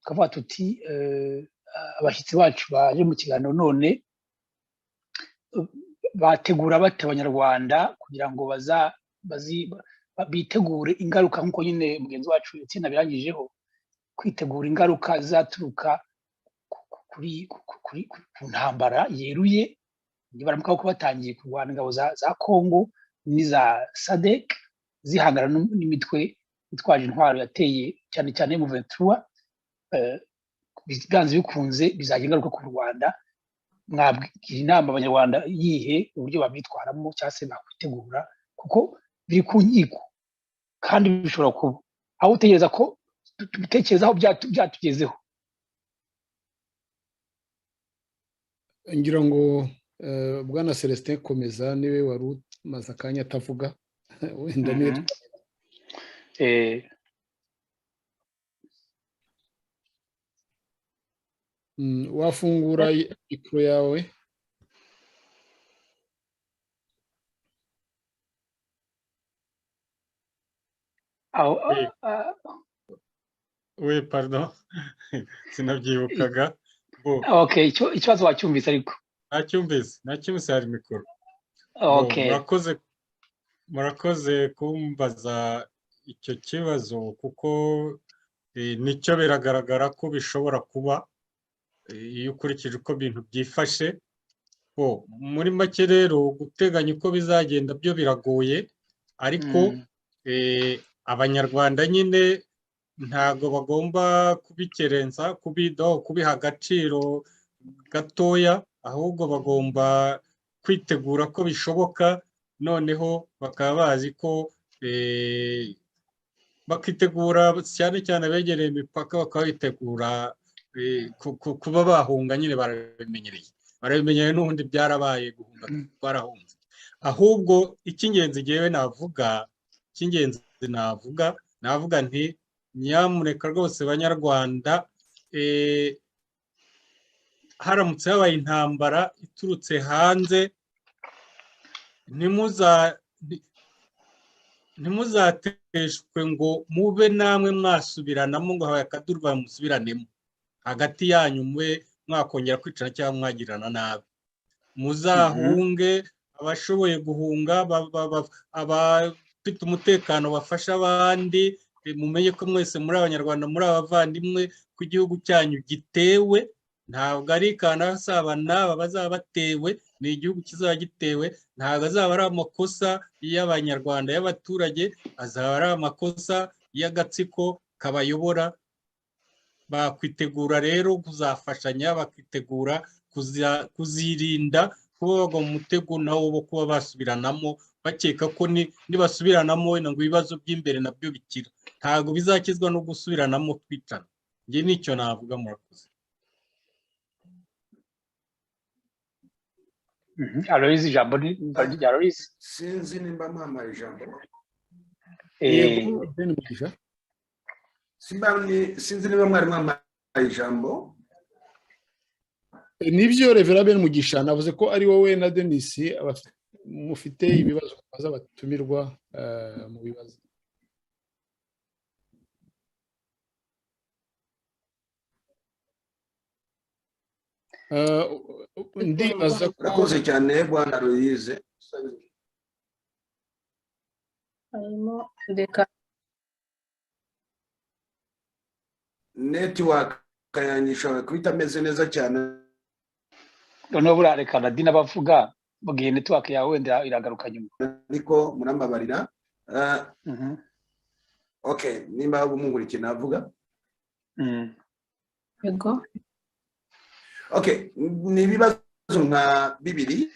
Tukavuga tuti abashyitsi bacu baje mu kiganiro none bategura bate abanyarwanda kugira ngo bitegure ingaruka, nk'uko nyine mugenzi wacu Etienne abirangijeho, kwitegura ingaruka zaturuka ku ntambara yeruye baramuka ko batangiye kurwana ingabo za Kongo n'iza SADC zihangana n'imitwe itwaje intwaro yateye cyane cyane mu 23, biganze bikunze bizagira ingaruka ku Rwanda. Mwabwira inama abanyarwanda yihe uburyo babitwaramo cyangwa se bakwitegura, kuko biri ku nkiko kandi bishobora kuba aho utegereza ko tubitekerezaho byatugezeho. ngira ngo Bwana Celestin komeza, niwe wari umaze akanya atavuga, wenda niwe wafungura ikro yawe. We pardon, sinabyibukaga. Okay, ikibazo wacyumvise ariko? Nacyumvise hari mikoro. Okay. Murakoze kumbaza icyo kibazo, kuko nicyo biragaragara ko bishobora kuba iyo ukurikije uko ibintu byifashe. Muri make rero guteganya uko bizagenda byo biragoye, ariko abanyarwanda nyine ntago bagomba kubikerensa, kubiha agaciro gatoya, ahubwo bagomba kwitegura ko bishoboka, noneho bakaba bazi ko bakitegura cyane cyane abegereye imipaka, bakaba bitegura kuba bahunga. Nyine barabimenyereye n'ubundi byarabaye guhunga, twarahunze. Ahubwo icy'ingenzi ngewe navuga nti nyamuneka rwose banyarwanda, haramutse habaye intambara iturutse hanze, ntimuzateshwe ngo mube namwe mwasubiranamo, ngo habaye akadurwa musubiranemo hagati yanyu, mube mwakongera kwicana cyangwa mwagirana nabi. Muzahunge, abashoboye guhunga ufite umutekano bafasha abandi, mumenye ko mwese muri abanyarwanda muri abavandimwe ko igihugu cyanyu gitewe, ntabwo ari kanasaba n'aba bazaba batewe, ni igihugu kizaba gitewe, ntabwo azaba ari amakosa y'abanyarwanda y'abaturage, azaba ari amakosa y'agatsiko kabayobora. Bakwitegura rero kuzafashanya, bakitegura kuzirinda kuba bagwa mu mutego nawo wo kuba basubiranamo, bakeka ko nibasubiranamo wenda ngo ibibazo by'imbere nabyo bikira. Ntabwo bizakizwa no gusubiranamo twicana. Njye nicyo navuga, murakoze. Aloyizi, ijambo ni Aloyizi. Sinzi nimba mpamara ijambo. Sinzi niba mwari mwamara ijambo. Nibyo Revera Ben Mugisha navuze ko ari wowe na Denis mufite ibibazo baza batumirwa mu bibazo. Ndibaza ko urakoze cyane Bwana Aloyize. harimo reka Network kayanyisha kubita ameze neza cyane. Noneho burareka Nadine abavuga mugihe network yawe wenda iragaruka nyuma. Ariko murambabarira. Okay, nimba umungurike navuga. yego Okay, ni ibibazo nka bibiri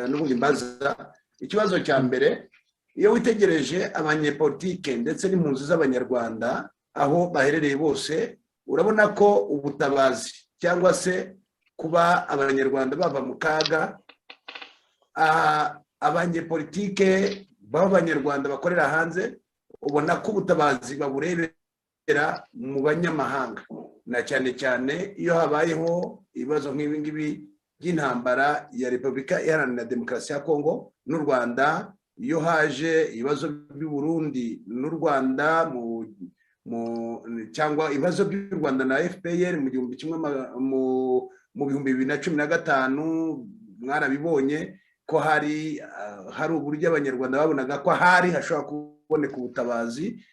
n'ubundi mbaza. Ikibazo cya mbere, iyo witegereje abanyepolitike ndetse n'impunzi z'abanyarwanda aho baherereye bose, urabona ko ubutabazi cyangwa se kuba abanyarwanda bava mu kaga, abanyepolitike b'abanyarwanda bakorera hanze, ubona ko ubutabazi baburebera mu banyamahanga, na cyane cyane iyo habayeho ibibazo nk'ibi ngibi by'intambara ya Repubulika Iharanira Demokarasi ya Kongo n'u Rwanda, iyo haje ibibazo by'u Burundi n'u Rwanda cyangwa ibibazo by'u Rwanda na FPR mu 2015 mwarabibonye ko hari uburyo abanyarwanda babonaga ko hari hashobora kuboneka ubutabazi.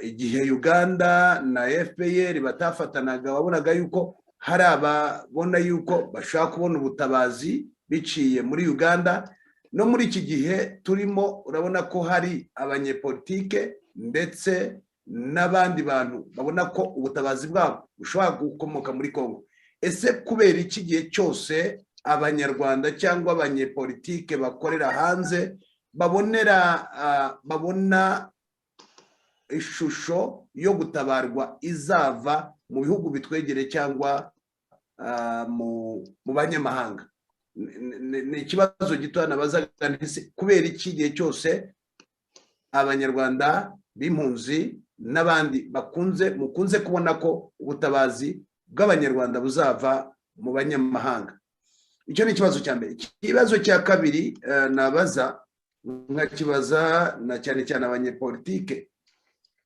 Igihe Uganda na FPR batafatanaga, wabonaga yuko hari ababona yuko bashaka kubona ubutabazi biciye muri Uganda. No muri iki gihe turimo urabona ko hari abanyepolitike ndetse n'abandi bantu babona ko ubutabazi bwabo bushobora gukomoka muri Kongo. Ese kubera iki gihe cyose abanyarwanda cyangwa abanyepolitike bakorera hanze babona ishusho yo gutabarwa izava mu bihugu bitwegereye cyangwa mu banyamahanga? Ni ikibazo gito nabazaga, kubera iki gihe cyose abanyarwanda b'impunzi n'abandi mukunze kubona ko ubutabazi bw'abanyarwanda buzava mu banyamahanga? Icyo ni ikibazo cya mbere. Ikibazo cya kabiri nabaza, nkakibaza na cyane cyane abanyepolitike,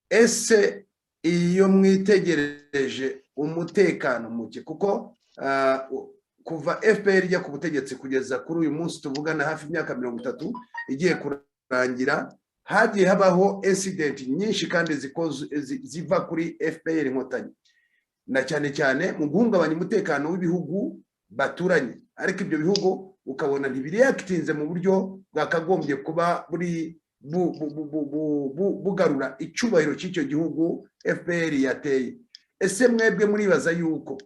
ese iyo mwitegereje umutekano muke, kuko kuva FPR ijya ku butegetsi kugeza kuri uyu munsi tuvugana hafi imyaka 30 igiye kurangira, hagiye habaho incident nyinshi kandi ziva kuri FPR inkotanyi, na cyane cyane mu guhungabanya umutekano w'ibihugu baturanye. Ariko ibyo bihugu ukabona ntibireactinze mu buryo bwakagombye kuba bugarura icyubahiro cy'icyo gihugu FPR yateye. Ese mwebwe muribaza yuko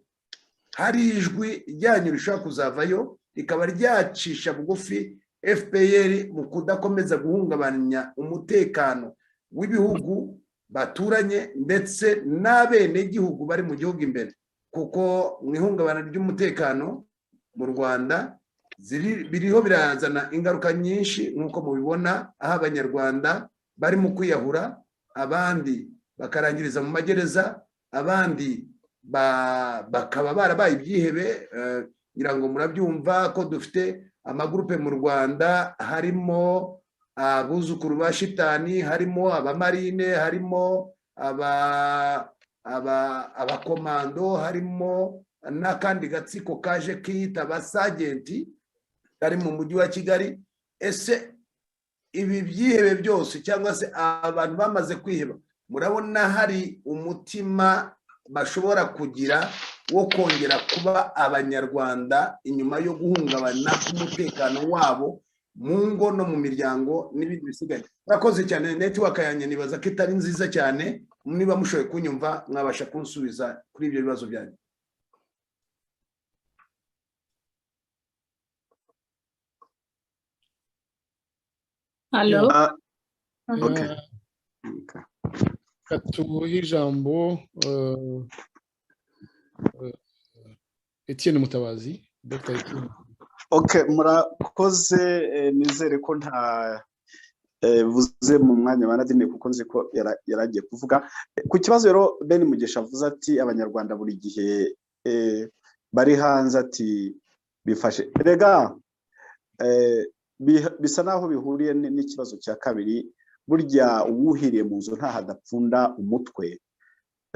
hari ijwi ryanyu rishobora kuzavayo rikaba ryacisha bugufi FPR mu kudakomeza guhungabanya umutekano w'ibihugu baturanye ndetse n'abenegihugu bari mu gihugu imbere? Kuko mu ihungabana ry'umutekano mu Rwanda biriho birazana ingaruka nyinshi nk'uko mubibona, aho abanyarwanda bari mu kwiyahura, abandi bakarangiriza mu magereza, abandi bakaba barabaye ibyihebe. Ngira ngo murabyumva ko dufite amagurupe mu Rwanda, harimo abuzukuru ba shitani, harimo abamarine, harimo abakomando, harimo n'akandi gatsiko kaje kiyita abasagenti kari mu mujyi wa Kigali. Ese ibi byihebe byose cyangwa se abantu bamaze kwiheba, murabona hari umutima bashobora kugira wo kongera kuba abanyarwanda inyuma yo guhungabana k'umutekano wabo mu ngo no mu miryango n'ibindi bisigaye? Murakoze cyane. Network yanjye nibaza ko itari nziza cyane, niba mushoboye kunyumva mwabasha kunsubiza kuri ibyo bibazo byanyu. Hello. Okay. Katuhe ijambo Etienne Mutabazi, Dr. Etienne. Okay, murakoze. Nizere ko nta vuze mu mwanya banadine kuko nzi ko yaragiye kuvuga ku kibazo rero. Ben Mugesha avuze ati abanyarwanda buri gihe bari hanze ati bifashe rega, bisa naho bihuriye n'ikibazo cya kabiri. Burya uwuhiriye mu nzu nta hadapfunda umutwe.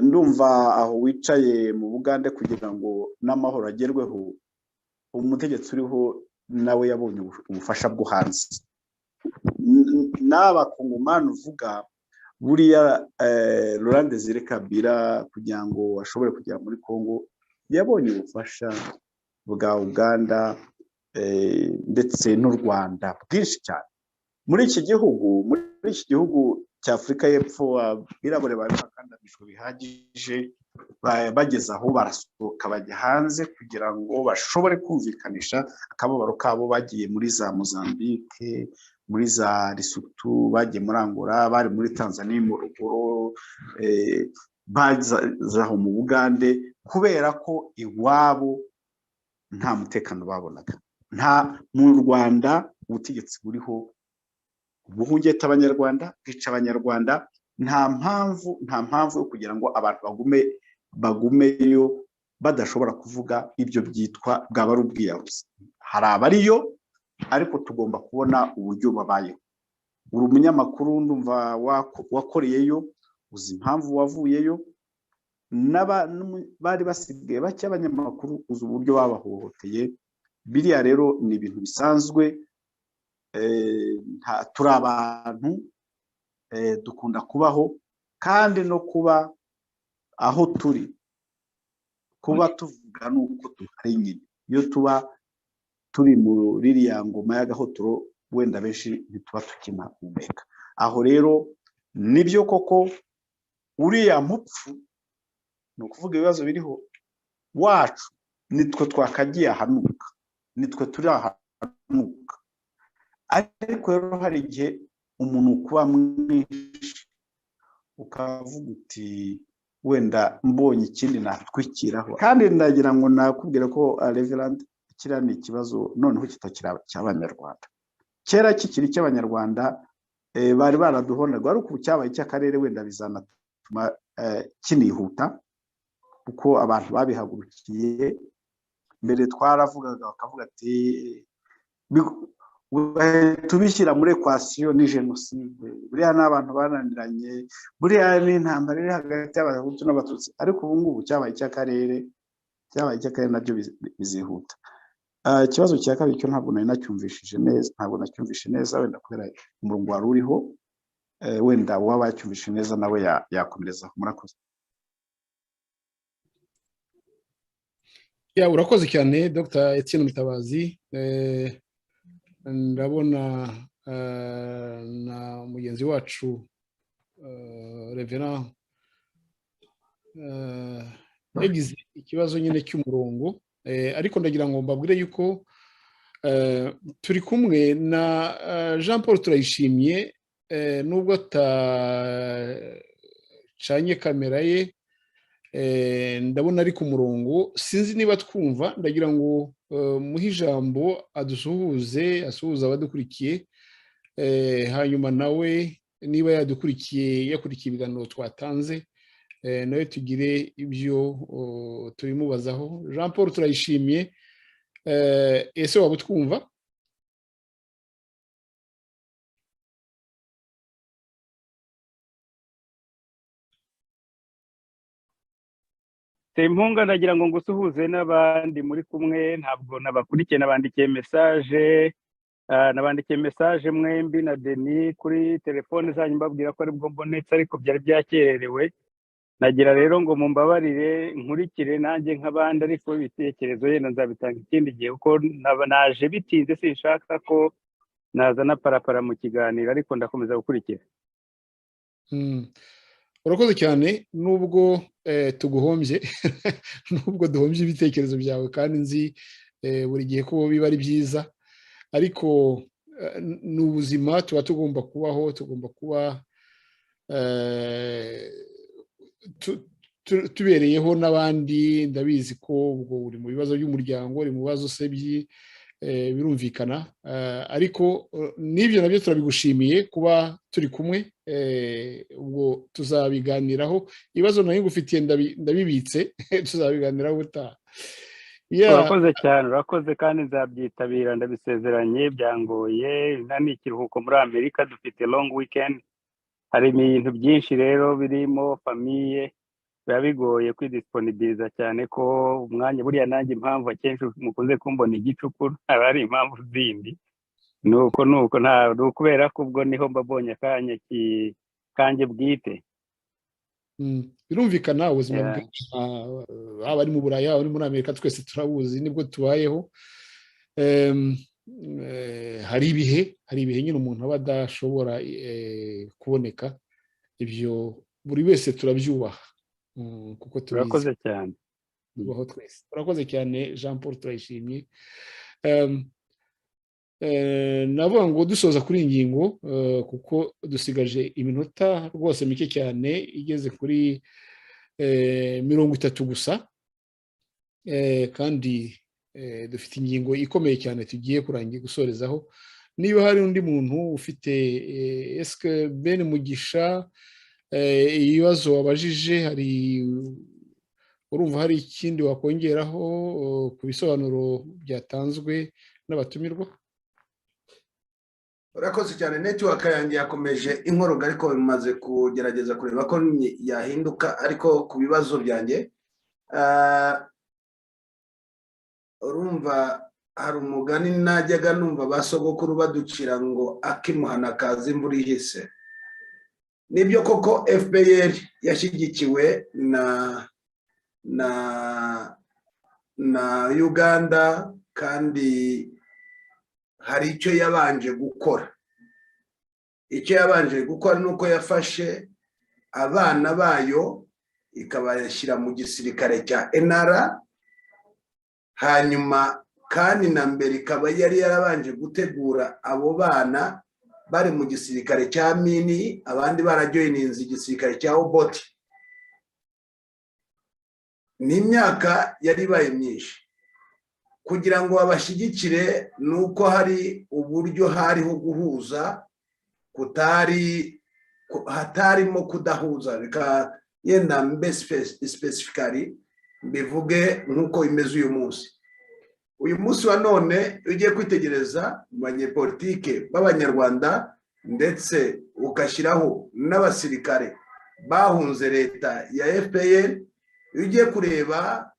Ndumva aho wicaye mu Bugande kugira ngo n'amahoro agerweho, umutegetsi uriho nawe yabonye ubufasha bwo hanze. N'abakongomani uvuga buriya Laurent Desire Kabila kugira ngo ashobore kugera muri Congo yabonye ubufasha bwa Uganda ndetse n'u Rwanda bwinshi cyane. Muri iki gihugu cya Afurika y'Epfo abirabure bari bakandamijwe bihagije, bageze aho barasohoka bajya hanze kugira ngo bashobore kumvikanisha akababaro kabo. Bagiye muri za Mozambique, muri za Lesotho, bagiye muri Angola, bari muri Tanzania mu Ruguru, bazaho mu Bugande kubera ko iwabo nta mutekano babonaga. Nta mu Rwanda ubutegetsi buriho buhungeta abanyarwanda, bwica abanyarwanda. Nta mpamvu yo kugira ngo abantu bagumeyo badashobora kuvuga. Ibyo byitwa bwaba ari ubwiyahuzi. Hari abariyo ariko tugomba kubona uburyo babayeho. Uri umunyamakuru ndumva wakoreyeyo, uzi impamvu wavuyeyo. Bari basigaye bake abanyamakuru, uzi uburyo babahohoteye. Biriya rero ni ibintu bisanzwe. Turi abantu dukunda kubaho, kandi no kuba aho kuba tuvuga nuko tuhari nyine. Iyo tuba turi muri iriya ngoma y'agahotoro wenda benshi ntituba tukinahumeka. Aho rero nibyo koko uriya mupfu, ni ukuvuga ibibazo biriho wacu, nitwe twakagiye ahanuka, nitwe turi ahanuka. Ariko rero hari igihe umuntu kuba mwinshi ukavuga uti wenda mbonye ikindi natwikiraho. Kandi ndagira ngo nakubwira ko Reverend kiriya ni ikibazo noneho kitakira cy'abanyarwanda. Kera kikiri cy'abanyarwanda bari baraduhonerwa, ariko cyabaye cy'akarere wenda bizanatuma kinihuta kuko abantu babihagurukiye. Mbere twaravugaga bakavuga ati tubishyira muri equation ni jenoside. Buriya n'abantu bananiranye, buriya ni intambara iri hagati y'Abahutu n'Abatutsi. Ariko ubu ngubu cyabaye cy'akarere nabyo bizihuta. Ikibazo cya kabiri cyo ntabwo nacyumvishije neza, wenda kubera umurongo wari uriho. Wenda uwaba yacyumvishije neza nawe yakomereza. Murakoze. Urakoze cyane Dr. Etienne Mutabazi. Ndabona na mugenzi wacu Reverend yagize ikibazo nyine cy'umurongo, ariko ndagira ngo mbabwire yuko turi kumwe na Jean Paul Turayishimye, nubwo atacanye kamera ye. Ndabona ari ku murongo, sinzi niba twumva. Ndagira ngo muhe ijambo asuhuze abadukurikiye, hanyuma nawe niba yakurikiye ibiganiro twatanze, nawe tugire ibyo tubimubazaho. Jean Paul Turayishimye, ese waba utwumva? Impunga ndagira ngo ngusuhuze n'abandi muri kumwe, ntabwo nabakurikiye, nabandikiye message nabandikiye message mwembi na Denis kuri telefone zanyu mbabwira ko ari bwo mbonetse ariko byari byakererewe nagira rero ngo mumbabarire nkurikire nanjye nk'abandi ariko ibitekerezo yenda nzabitanga ikindi gihe kuko naje bitinze sinshaka ko nazana parapara mu kiganiro ariko ndakomeza gukurikira. Urakoze cyane nubwo tuguhombye nubwo duhombye ibitekerezo byawe kandi nzi buri gihe ko biba ari byiza ariko ni ubuzima tuba tugomba kubaho tugomba kuba tubereyeho n'abandi ndabizi ko ubwo uri mu bibazo by'umuryango uri mu bibazo usebye birumvikana ariko n'ibyo nabyo turabigushimiye kuba turi kumwe ubwo tuzabiganiraho ibibazo nari ngufitiye ndabibitse tuzabiganiraho ubutaha. Urakoze cyane urakoze kandi nzabyitabira ndabisezeranye byangoye ni ikiruhuko muri Amerika dufite long weekend hari ibintu byinshi rero birimo famiye biba bigoye kwidisponibiliza cyane ko umwanya buriya nanjye impamvu akenshi mukunze kumbona igicuku aba ari impamvu zindi nuko nta kubera ko ubwo niho mbabonye akanya kanjye bwite. Birumvikana ubuzima haba ari mu Burayi haba ari muri Amerika twese turabuzi nibwo tubayeho. Hari ibihe nyine umuntu aba adashobora kuboneka ibyo buri wese turabyubaha kuko tubizi. Urakoze cyane. Tubaho twese. Urakoze cyane Jean Paul turayishimye. Navuga ngo dusoza kuri iyi ngingo kuko dusigaje iminota rwose mike cyane igeze kuri 30 gusa kandi dufite ingingo ikomeye cyane tugiye kurangira gusorezaho. Niba hari undi muntu ufite eske Ben Mugisha ibibazo wabajije urumva hari ikindi wakongeraho ku bisobanuro byatanzwe n'abatumirwa? Urakoze cyane network yanjye yakomeje inkoroga ariko bimaze kugerageza kureba ko yahinduka ariko ku bibazo byanjye urumva hari umugani najyaga numva basogokuru baducira ngo akimuhana kazi imvura ihise. Nibyo koko FPR yashyigikiwe na Uganda kandi hari icyo yabanje gukora. Icyo yabanje gukora nuko yafashe abana bayo ikabayashyira mu gisirikare cya NRA hanyuma kandi na mbere ikaba yari yarabanje gutegura abo bana bari mu gisirikare cya mini abandi barajoyininze igisirikare cya oboti. Ni imyaka yari ibaye myinshi kugira ngo abashyigikire nuko hari uburyo hariho guhuza hatarimo kudahuza reka yenda mbe specifically bivuge nkuko imeze uyu munsi wa none ugiye kwitegereza mu banyepolitike b'abanyarwanda ndetse ugashyiraho n'abasirikare bahunze leta ya FPR ugiye kureba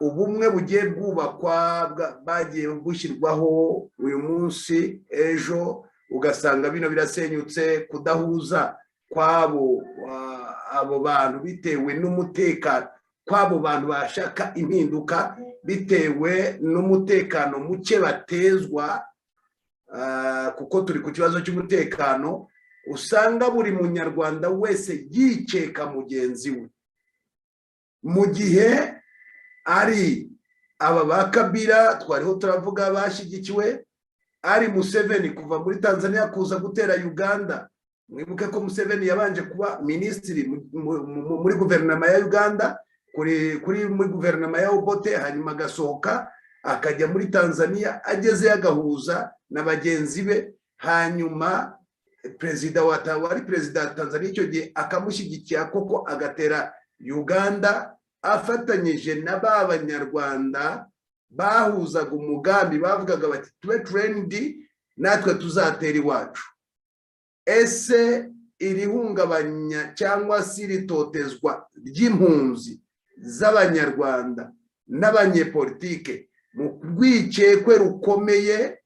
ubumwe bugiye bwubakwa bagiye bushyirwaho uyu munsi ejo ugasanga bino birasenyutse kudahuza kwabo abo bantu bitewe n'umutekano kwabo bantu bashaka impinduka bitewe n'umutekano muke batezwa kuko turi ku kibazo cy'umutekano usanga buri munyarwanda wese yikeka mugenzi we mu gihe ari aba ba Kabila twariho turavuga bashyigikiwe ari Museveni kuva muri Tanzania kuza gutera Uganda. Mwibuke ko Museveni yabanje kuba minisitiri muri guverinoma ya Uganda muri guverinoma ya Obote hanyuma agasohoka akajya muri Tanzania ageze yagahuza na bagenzi be hanyuma perezida wari perezida wa Tanzania icyo gihe akamushyigikira koko agatera Uganda afatanyije n'abanyarwanda bahuzaga umugambi bavugaga bati tube trendi natwe tuzatera iwacu. Ese irihungabanya cyangwa se iritotezwa ry'impunzi z'abanyarwanda n'abanyepolitike mu rwikekwe rukomeye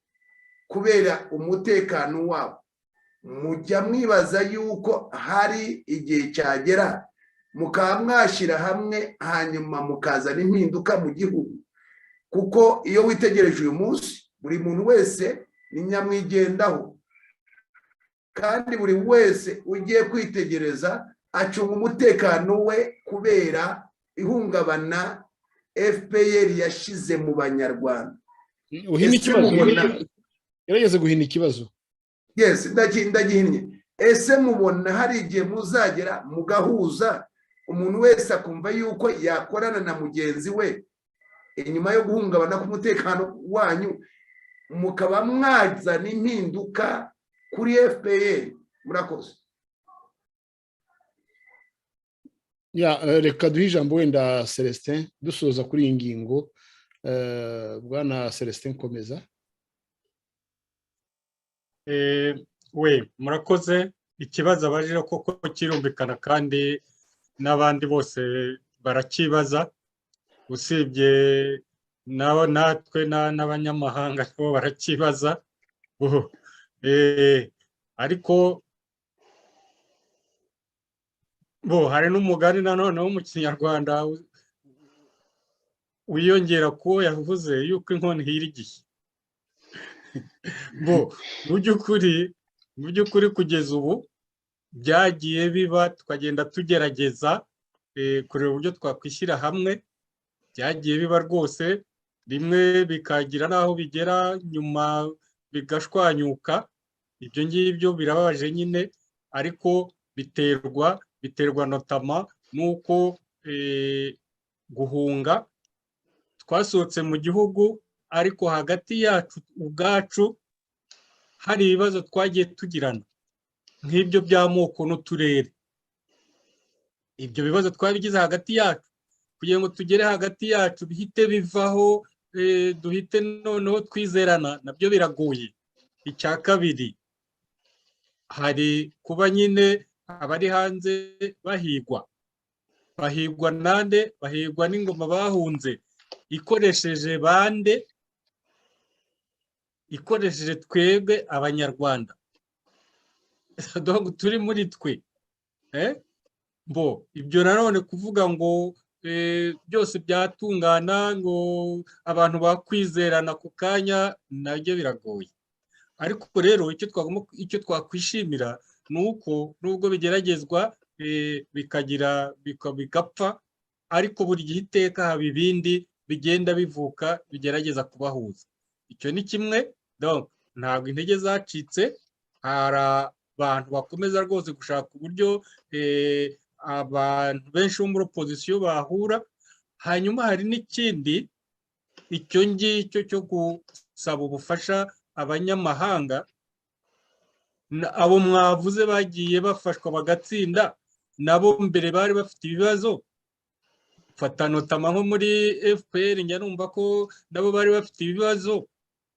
kubera umutekano wabo, mujya mwibaza yuko hari igihe cyagera mukaba mwashyira hamwe hanyuma mukazana impinduka mu gihugu? Kuko iyo witegereje uyu munsi buri muntu wese ni nyamwigendaho, kandi buri wese ugiye kwitegereza acunga umutekano we kubera ihungabana FPR yashize mu banyarwanda. uhina ikibazo, yarageze guhina ikibazo. Yes, ndagihinnye. Ese mubona hari igihe muzagera mugahuza, umuntu wese akumva yuko yakorana na mugenzi we inyuma yo guhungabana k'umutekano wanyu, mukaba mwazana impinduka kuri FPR? Murakoze. Reka duhe ijambo wenda Celestin dusoza kuri iyi ngingo. Bwana Celestin, komeza. We murakoze. Ikibazo abajije koko kirumvikana kandi n'abandi bose barakibaza, usibye natwe n'abanyamahanga nabo barakibaza. Ariko hari n'umugani nanone wo mu Kinyarwanda wiyongera kuwo yavuze yuko inkono ihira igihe. Mu by'ukuri kugeza ubu byagiye biba, tukagenda tugerageza kureba uburyo twakwishyira hamwe. Byagiye biba rwose, rimwe bikagira n'aho bigera nyuma bigashwanyuka. Ibyo ngibyo birababaje nyine, ariko biterwa notama nuko guhunga twasohotse mu gihugu, ariko hagati yacu ubwacu hari ibibazo twagiye tugirana nk'ibyo by'amoko n'uturere. Ibyo bibazo twabigize hagati yacu, kugira ngo tugere hagati yacu bihite bivaho, duhite noneho twizerana, nabyo biragoye. Icya kabiri, hari kuba nyine abari hanze bahigwa nande, bahigwa n'ingoma bahunze ikoresheje bande, ikoresheje twebwe abanyarwanda turi muri twe. Ibyo nanone kuvuga ngo byose byatungana, ngo abantu bakwizerana ku kanya, nabyo biragoye. Ariko rero icyo twakwishimira ni uko nubwo bigeragezwa bigapfa, ariko buri gihe iteka haba ibindi bigenda bivuka bigerageza kubahuza. Icyo ni kimwe. Ntabwo intege zacitse, hari abantu bakomeza rwose gushaka uburyo abantu benshi bo muri opozisiyo bahura. Hanyuma hari n'ikindi, icyo ngicyo cyo gusaba ubufasha abanyamahanga. Abo mwavuze bagiye bafashwa bagatsinda, nabo mbere bari bafite ibibazo. Fata notama nko muri FPR, njya numva ko nabo bari bafite ibibazo,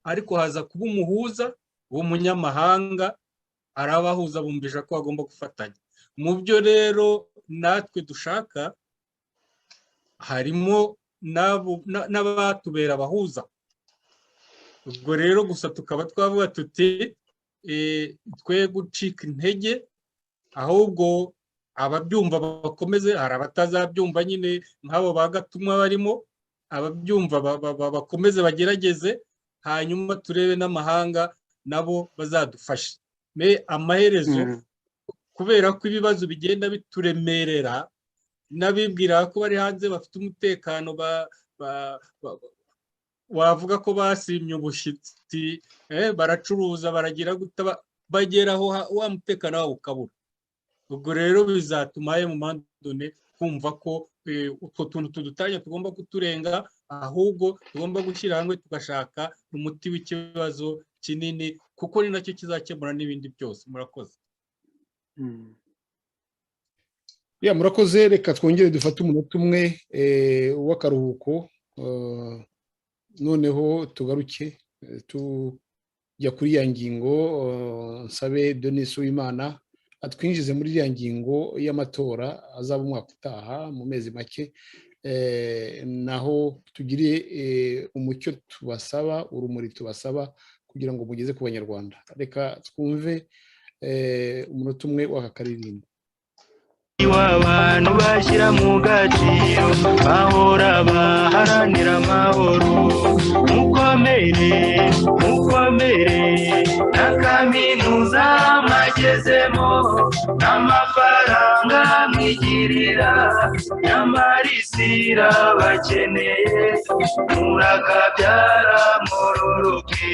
ariko haza kuba umuhuza w'umunyamahanga, arabahuza, bumvisha ko bagomba gufatanya. Mu byo rero natwe dushaka harimo n'abatubera abahuza. Ubwo rero gusa tukaba twavuga tuti twe gucika intege, ahubwo ababyumva bakomeze. Hari abatazabyumva nyine nk'abo bagatumwa barimo, ababyumva bakomeze bagerageze, hanyuma turebe n'amahanga nabo bazadufashe. Amaherezo, kubera ko ibibazo bigenda bituremerera, n'abibwira ko bari hanze bafite umutekano, wavuga ko basimye ubushyitsi, baracuruza, baragira guta, bageraho wa mutekano wabo ukabura. Ubwo rero bizatuma mu mandone kumva ko utwo tuntu tudutanya tugomba kuturenga, ahubwo tugomba gushyira hamwe tugashaka umuti w'ikibazo kinini, kuko ni nacyo kizakemura n'ibindi byose. Murakoze. Murakoze. Reka twongere dufate umunota umwe w'akaruhuko, noneho tugaruke tujya kuri ya ngingo. Nsabe Denis Uwimana atwinjize muri ya ngingo y'amatora azaba umwaka utaha mu mezi make, naho tugire umucyo tubasaba, urumuri tubasaba kugira ngo mugeze ku banyarwanda. Reka twumve umunota umwe w'aka karirimbo. Abantu bashyira mu gaciro bahora baharanira amahoro, mukomere na kaminuza mwagezemo n'amafaranga mwigirira, nyamara isi irabakeneye murakabyara mororoke.